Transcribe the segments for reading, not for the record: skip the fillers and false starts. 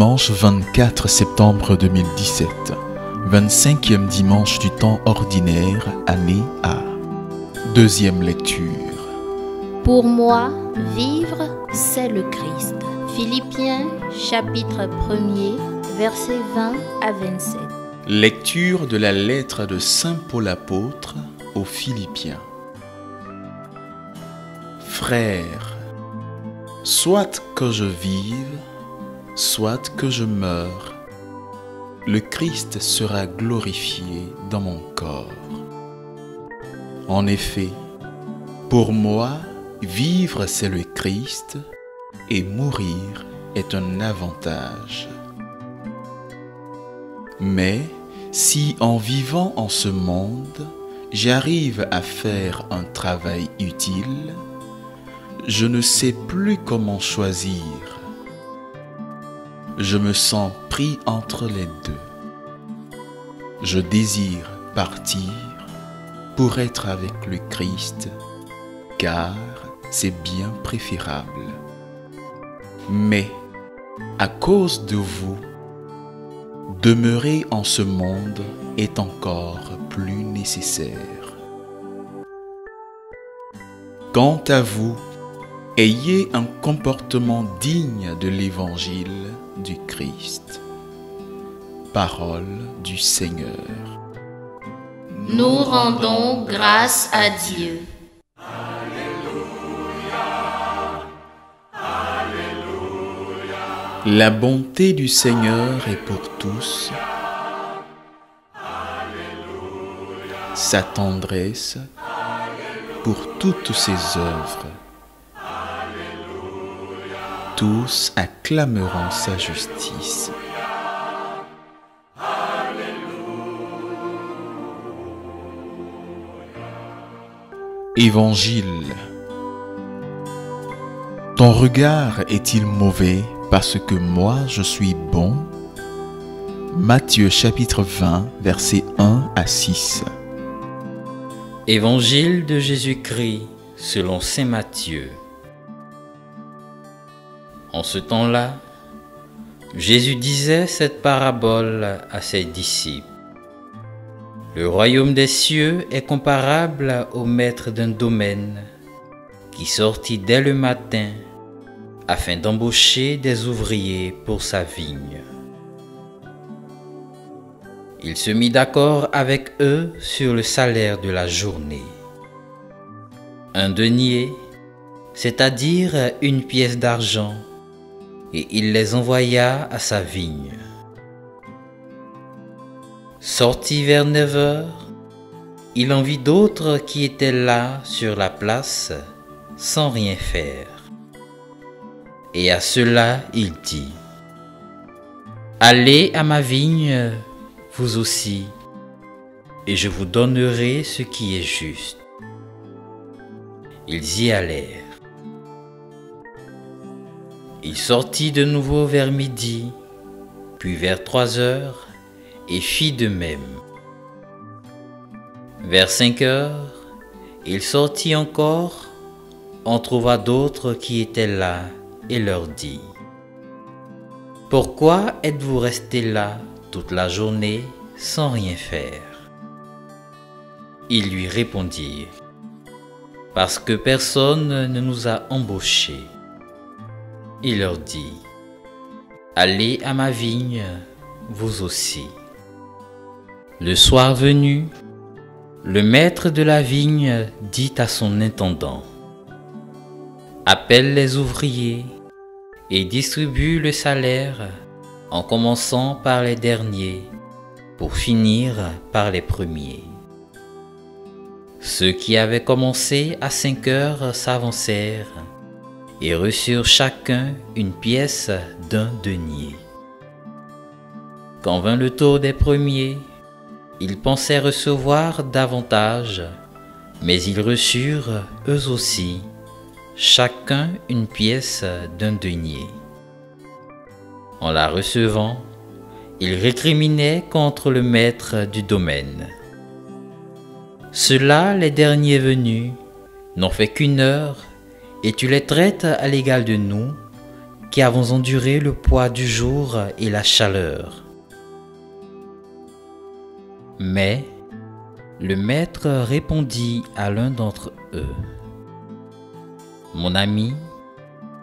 Dimanche 24 septembre 2017, 25e dimanche du temps ordinaire, année A. Deuxième lecture. Pour moi, vivre, c'est le Christ. Philippiens, chapitre 1er, versets 20 à 27. Lecture de la lettre de Saint Paul apôtre aux Philippiens. Frères, soit que je vive, soit que je meure, le Christ sera glorifié dans mon corps. En effet, pour moi, vivre c'est le Christ et mourir est un avantage. Mais si en vivant en ce monde, j'arrive à faire un travail utile, je ne sais plus comment choisir. Je me sens pris entre les deux. Je désire partir pour être avec le Christ, car c'est bien préférable. Mais, à cause de vous, demeurer en ce monde est encore plus nécessaire. Quant à vous, ayez un comportement digne de l'évangile du Christ. Parole du Seigneur. Nous rendons grâce à Dieu. La bonté du Seigneur est pour tous. Sa tendresse pour toutes ses œuvres. Tous acclameront sa justice. Évangile. Ton regard est-il mauvais parce que moi je suis bon? Matthieu chapitre 20, versets 1 à 6. Évangile de Jésus-Christ selon saint Matthieu. En ce temps-là, Jésus disait cette parabole à ses disciples. Le royaume des cieux est comparable au maître d'un domaine qui sortit dès le matin afin d'embaucher des ouvriers pour sa vigne. Il se mit d'accord avec eux sur le salaire de la journée. Un denier, c'est-à-dire une pièce d'argent, et il les envoya à sa vigne. Sorti vers 9 heures, il en vit d'autres qui étaient là sur la place, sans rien faire. Et à ceux-là, il dit: Allez à ma vigne, vous aussi, et je vous donnerai ce qui est juste. Ils y allèrent. Il sortit de nouveau vers midi, puis vers 3 heures, et fit de même. Vers 5 heures, il sortit encore, en trouva d'autres qui étaient là, et leur dit: Pourquoi êtes-vous restés là toute la journée sans rien faire? Ils lui répondirent: Parce que personne ne nous a embauchés. Il leur dit: Allez à ma vigne, vous aussi. Le soir venu, le maître de la vigne dit à son intendant: Appelle les ouvriers et distribue le salaire en commençant par les derniers pour finir par les premiers. Ceux qui avaient commencé à 5 heures s'avancèrent et reçurent chacun une pièce d'un denier. Quand vint le tour des premiers, ils pensaient recevoir davantage, mais ils reçurent eux aussi chacun une pièce d'un denier. En la recevant, ils récriminaient contre le maître du domaine. Ceux-là, les derniers venus, n'ont fait qu'1 heure, et tu les traites à l'égal de nous, qui avons enduré le poids du jour et la chaleur. Mais le maître répondit à l'un d'entre eux: Mon ami,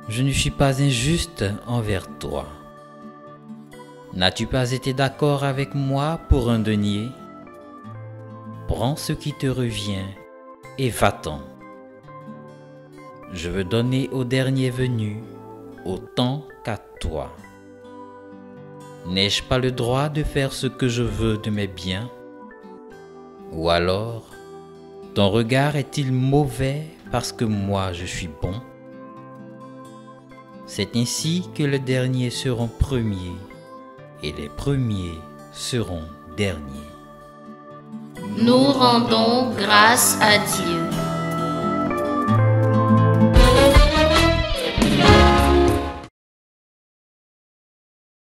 je ne suis pas injuste envers toi. N'as-tu pas été d'accord avec moi pour un denier? Prends ce qui te revient et va-t'en. Je veux donner au dernier venu autant qu'à toi. N'ai-je pas le droit de faire ce que je veux de mes biens? Ou alors, ton regard est-il mauvais parce que moi je suis bon? C'est ainsi que les derniers seront premiers et les premiers seront derniers. Nous rendons grâce à Dieu.